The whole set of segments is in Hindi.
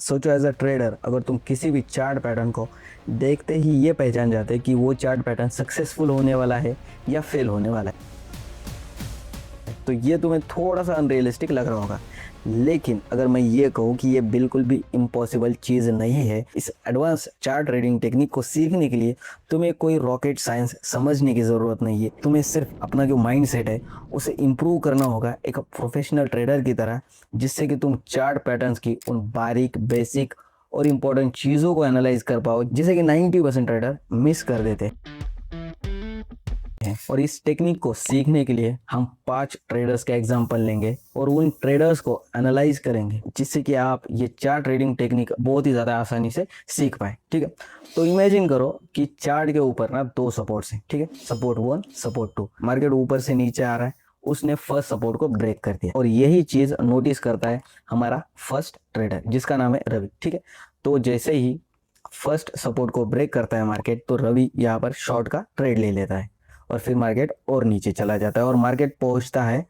सोचो एज अ ट्रेडर, अगर तुम किसी भी चार्ट पैटर्न को देखते ही ये पहचान जाते कि वो चार्ट पैटर्न सक्सेसफुल होने वाला है या फेल होने वाला है, तो ये तुम्हें थोड़ा सा अनरियलिस्टिक लग रहा होगा। लेकिन अगर मैं ये कहूँ कि ये बिल्कुल भी इम्पॉसिबल चीज़ नहीं है, इस एडवांस चार्ट ट्रेडिंग टेक्निक को सीखने के लिए तुम्हें कोई रॉकेट साइंस समझने की ज़रूरत नहीं है। तुम्हें सिर्फ अपना जो माइंड सेट है उसे इम्प्रूव करना होगा एक प्रोफेशनल ट्रेडर की तरह, जिससे कि तुम चार्ट पैटर्न्स की उन बारीक, बेसिक और इम्पोर्टेंट चीज़ों को एनालाइज कर पाओ, जिसे कि 90% ट्रेडर मिस कर देते हैं। और इस टेक्निक को सीखने के लिए हम 5 ट्रेडर्स का एग्जांपल लेंगे और उन ट्रेडर्स को एनालाइज करेंगे, जिससे कि आप ये चार्ट ट्रेडिंग टेक्निक बहुत ही ज़्यादा आसानी से सीख पाए। ठीक है, तो इमेजिन करो कि चार्ट के ऊपर ना 2 सपोर्ट्स हैं। ठीक है, सपोर्ट 1, सपोर्ट 2। मार्केट ऊपर से नीचे आ रहा है, उसने फर्स्ट सपोर्ट को ब्रेक कर दिया और यही चीज़ नोटिस करता है हमारा फर्स्ट ट्रेडर, जिसका नाम है रवि। ठीक है, तो जैसे ही फर्स्ट सपोर्ट को ब्रेक करता है मार्केट, तो रवि यहाँ पर शॉर्ट का ट्रेड ले लेता है और फिर मार्केट और नीचे चला जाता है और मार्केट पहुंचता है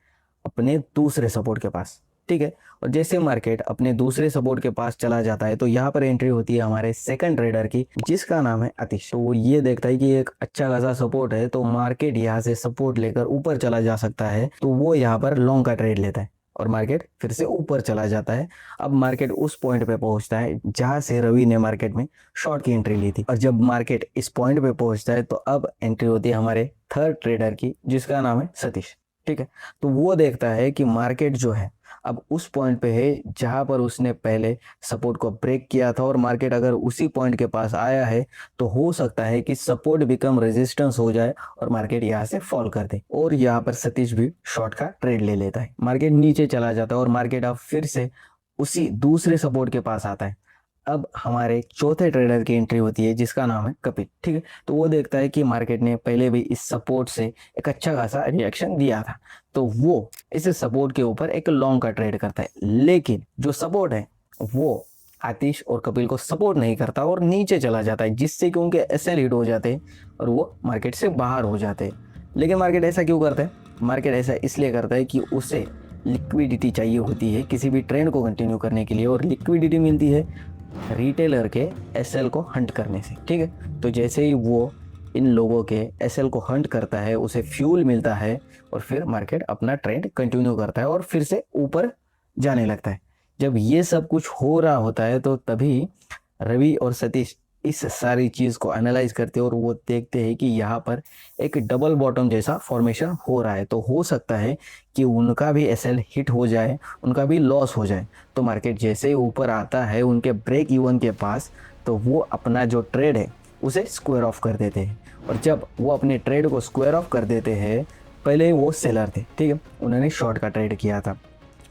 अपने दूसरे सपोर्ट के पास। ठीक है, और जैसे मार्केट अपने दूसरे सपोर्ट के पास चला जाता है, तो यहाँ पर एंट्री होती है हमारे सेकंड ट्रेडर की, जिसका नाम है आतिश। तो वो ये देखता है कि एक अच्छा खासा सपोर्ट है, तो मार्केट यहाँ से सपोर्ट लेकर ऊपर चला जा सकता है, तो वो यहाँ पर लॉन्ग का ट्रेड लेता है और मार्केट फिर से ऊपर चला जाता है। अब मार्केट उस पॉइंट पे पहुंचता है जहां से रवि ने मार्केट में शॉर्ट की एंट्री ली थी, और जब मार्केट इस पॉइंट पे पहुंचता है तो अब एंट्री होती है हमारे थर्ड ट्रेडर की, जिसका नाम है सतीश। ठीक है, तो वो देखता है कि मार्केट जो है अब उस पॉइंट पे है जहां पर उसने पहले सपोर्ट को ब्रेक किया था, और मार्केट अगर उसी पॉइंट के पास आया है तो हो सकता है कि सपोर्ट बिकम रेजिस्टेंस हो जाए और मार्केट यहाँ से फॉल कर दे, और यहाँ पर सतीश भी शॉर्ट का ट्रेड ले लेता है। मार्केट नीचे चला जाता है और मार्केट अब फिर से उसी दूसरे सपोर्ट के पास आता है। अब हमारे चौथे ट्रेडर की एंट्री होती है, जिसका नाम है कपिल। ठीक है, तो वो देखता है कि मार्केट ने पहले भी इस सपोर्ट से एक अच्छा खासा रिएक्शन दिया था, तो वो इस सपोर्ट के ऊपर एक लॉन्ग का ट्रेड करता है। लेकिन जो सपोर्ट है वो आतिश और कपिल को सपोर्ट नहीं करता और नीचे चला जाता है, जिससे कि उनके एसएल हिट हो जाते हैं और वो मार्केट से बाहर हो जाते हैं। लेकिन मार्केट ऐसा क्यों करता है? मार्केट ऐसा इसलिए करता है कि उसे लिक्विडिटी चाहिए होती है किसी भी ट्रेंड को कंटिन्यू करने के लिए, और लिक्विडिटी मिलती है रिटेलर के एसएल को हंट करने से। ठीक है, तो जैसे ही वो इन लोगों के एसएल को हंट करता है, उसे फ्यूल मिलता है और फिर मार्केट अपना ट्रेंड कंटिन्यू करता है और फिर से ऊपर जाने लगता है। जब ये सब कुछ हो रहा होता है तो तभी रवि और सतीश इस सारी चीज़ को एनालाइज करते हैं और वो देखते हैं कि यहाँ पर एक डबल बॉटम जैसा फॉर्मेशन हो रहा है, तो हो सकता है कि उनका भी एसएल हिट हो जाए, उनका भी लॉस हो जाए। तो मार्केट जैसे ही ऊपर आता है उनके ब्रेक इवन के पास, तो वो अपना जो ट्रेड है उसे स्क्वायर ऑफ कर देते हैं, और जब वो अपने ट्रेड को स्क्वायर ऑफ कर देते हैं, पहले वो सेलर थे, ठीक है, उन्होंने शॉर्ट का ट्रेड किया था।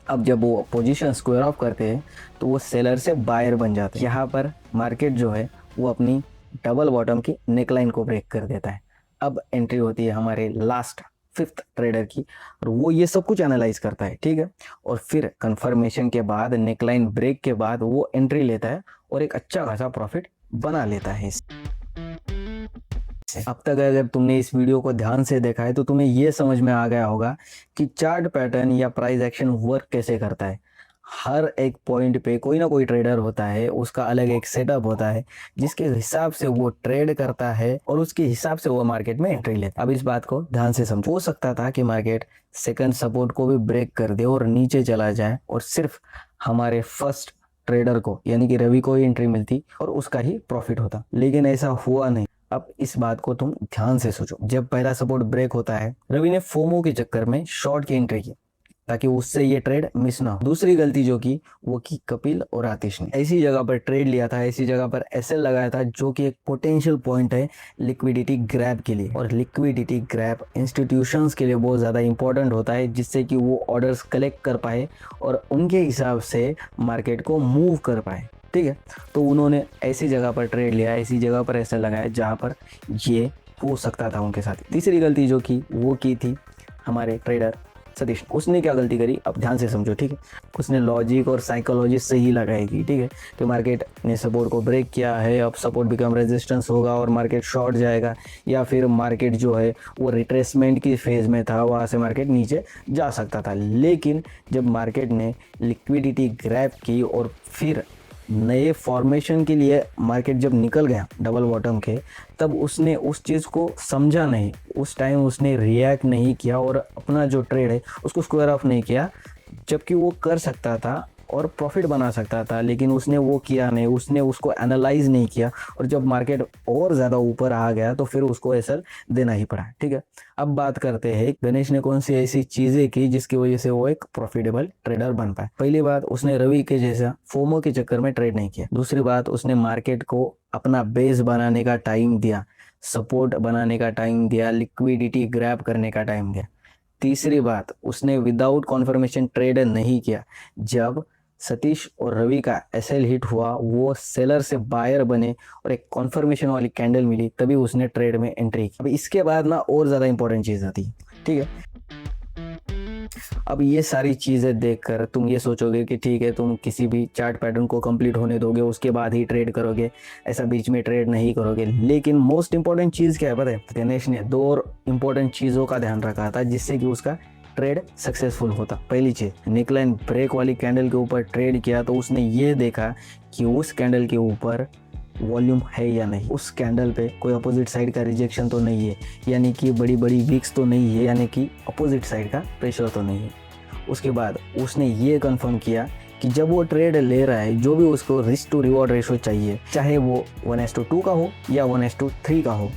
अब जब वो पोजीशन स्क्वायर ऑफ करते हैं तो वो सेलर से बायर बन जाते हैं। यहाँ पर मार्केट जो है वो अपनी डबल बॉटम की नेकलाइन को ब्रेक कर देता है। अब एंट्री होती है हमारे लास्ट फिफ्थ ट्रेडर की, और वो ये सब कुछ एनालाइज करता है। ठीक है, और फिर कंफर्मेशन के बाद, नेकलाइन ब्रेक के बाद वो एंट्री लेता है और एक अच्छा खासा प्रॉफिट बना लेता है। अब तक अगर तुमने इस वीडियो को ध्यान से देखा है तो तुम्हें ये समझ में आ गया होगा कि चार्ट पैटर्न या प्राइस एक्शन वर्क कैसे करता है। हर एक पॉइंट पे कोई ना कोई ट्रेडर होता है, उसका अलग एक सेटअप होता है जिसके हिसाब से वो ट्रेड करता है और उसके हिसाब से वो मार्केट में एंट्री लेता है। अब इस बात को ध्यान से समझो। हो सकता था कि मार्केट सेकंड सपोर्ट को भी ब्रेक कर दे और नीचे चला जाए और सिर्फ हमारे फर्स्ट ट्रेडर को यानी कि रवि को ही एंट्री मिलती और उसका ही प्रॉफिट होता, लेकिन ऐसा हुआ नहीं। अब इस बात को तुम ध्यान से सोचो। जब पहला सपोर्ट ब्रेक होता है, रवि ने फोमो के चक्कर में शॉर्ट की एंट्री की ताकि उससे ये ट्रेड मिस ना हो। दूसरी गलती जो की वो की कपिल और आतिश ने ऐसी जगह पर ट्रेड लिया था, ऐसी जगह पर एसएल लगाया था जो कि एक पोटेंशियल पॉइंट है लिक्विडिटी ग्रैब के लिए, और लिक्विडिटी ग्रैब इंस्टीट्यूशंस के लिए बहुत ज़्यादा इंपॉर्टेंट होता है, जिससे कि वो ऑर्डर्स कलेक्ट कर पाए और उनके हिसाब से मार्केट को मूव कर पाए। ठीक है, तो उन्होंने ऐसी जगह पर ट्रेड लिया, ऐसी जगह पर एसएल लगाया जहाँ पर ये हो सकता था उनके साथ। तीसरी गलती जो की वो की थी हमारे ट्रेडर सतीश। उसने क्या गलती करी, अब ध्यान से समझो। ठीक है, उसने लॉजिक और साइकोलॉजी सही लगाई थी। ठीक है, तो मार्केट ने सपोर्ट को ब्रेक किया है, अब सपोर्ट बिकम रेजिस्टेंस होगा और मार्केट शॉर्ट जाएगा, या फिर मार्केट जो है वो रिट्रेसमेंट की फेज़ में था, वहाँ से मार्केट नीचे जा सकता था। लेकिन जब मार्केट ने लिक्विडिटी ग्रैब की और फिर नए फॉर्मेशन के लिए मार्केट जब निकल गया डबल बॉटम के, तब उसने उस चीज़ को समझा नहीं, उस टाइम उसने रिएक्ट नहीं किया और अपना जो ट्रेड है उसको स्क्वायर ऑफ नहीं किया, जबकि वो कर सकता था और प्रॉफिट बना सकता था, लेकिन उसने वो किया नहीं, उसने उसको एनालाइज नहीं किया और जब मार्केट और ज़्यादा ऊपर आ गया तो फिर उसको एसएल देना ही पड़ा। ठीक है, अब बात करते हैं गणेश ने कौन सी ऐसी चीज़ें की जिसकी वजह से वो एक प्रॉफिटेबल ट्रेडर बन पाए। पहली बात, उसने रवि के जैसा फोमो के चक्कर में ट्रेड नहीं किया। दूसरी बात, उसने मार्केट को अपना बेस बनाने का टाइम दिया, सपोर्ट बनाने का टाइम दिया, लिक्विडिटी ग्रैब करने का टाइम दिया। तीसरी बात, उसने विदाउट कॉन्फर्मेशन ट्रेड नहीं किया। जब सतीश और रवि का एसएल हिट हुआ, वो सेलर से बायर बने और एक कॉन्फर्मेशन वाली कैंडल मिली, तभी उसने ट्रेड में एंट्री की। अब इसके बाद ना और ज़्यादा इंपॉर्टेंट चीज़ आती है। ठीक है, अब ये सारी चीज़ें देखकर तुम ये सोचोगे कि ठीक है, तुम किसी भी चार्ट पैटर्न को कंप्लीट होने दोगे, उसके बाद ही ट्रेड करोगे, ऐसा बीच में ट्रेड नहीं करोगे। लेकिन मोस्ट इंपॉर्टेंट चीज़ क्या है पता है? गणेश ने दो और इम्पोर्टेंट चीज़ों का ध्यान रखा था जिससे कि उसका ट्रेड सक्सेसफुल होता। पहली चीज, निकलाइन ब्रेक वाली कैंडल के ऊपर ट्रेड किया तो उसने ये देखा कि उस कैंडल के ऊपर वॉल्यूम है या नहीं, उस कैंडल पे कोई अपोजिट साइड का रिजेक्शन तो नहीं है, यानी कि बड़ी बड़ी वीक्स तो नहीं है, यानी कि अपोजिट साइड का प्रेशर तो नहीं है। उसके बाद उसने ये कंफर्म किया कि जब वो ट्रेड ले रहा है, जो भी उसको रिस्क टू रिवॉर्ड रेशो चाहिए, चाहे वो 1:2 का हो या 1:3 का हो,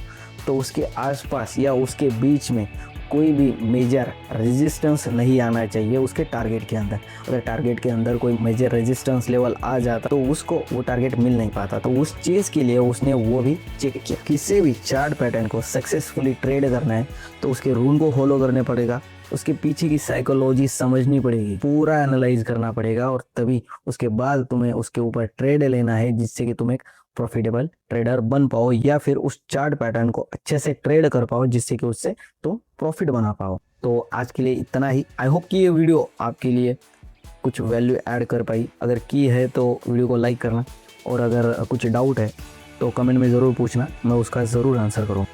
तो उसके आसपास या उसके बीच में कोई भी मेजर रेजिस्टेंस नहीं आना चाहिए उसके टारगेट के अंदर। अगर टारगेट के अंदर कोई मेजर रेजिस्टेंस लेवल आ जाता तो उसको वो टारगेट मिल नहीं पाता। तो उस चीज़ के लिए उसने वो भी चेक किया। किसी भी चार्ट पैटर्न को सक्सेसफुली ट्रेड करना है तो उसके रूल को फॉलो करने पड़ेगा, उसके पीछे की साइकोलॉजी समझनी पड़ेगी, पूरा एनालाइज करना पड़ेगा, और तभी उसके बाद तुम्हें उसके ऊपर ट्रेड लेना है जिससे कि तुम एक प्रॉफिटेबल ट्रेडर बन पाओ या फिर उस चार्ट पैटर्न को अच्छे से ट्रेड कर पाओ जिससे कि उससे तुम प्रॉफिट बना पाओ। तो आज के लिए इतना ही। आई होप कि ये वीडियो आपके लिए कुछ वैल्यू ऐड कर पाई। अगर की है तो वीडियो को लाइक करना, और अगर कुछ डाउट है तो कमेंट में ज़रूर पूछना, मैं उसका ज़रूर आंसर करूँ।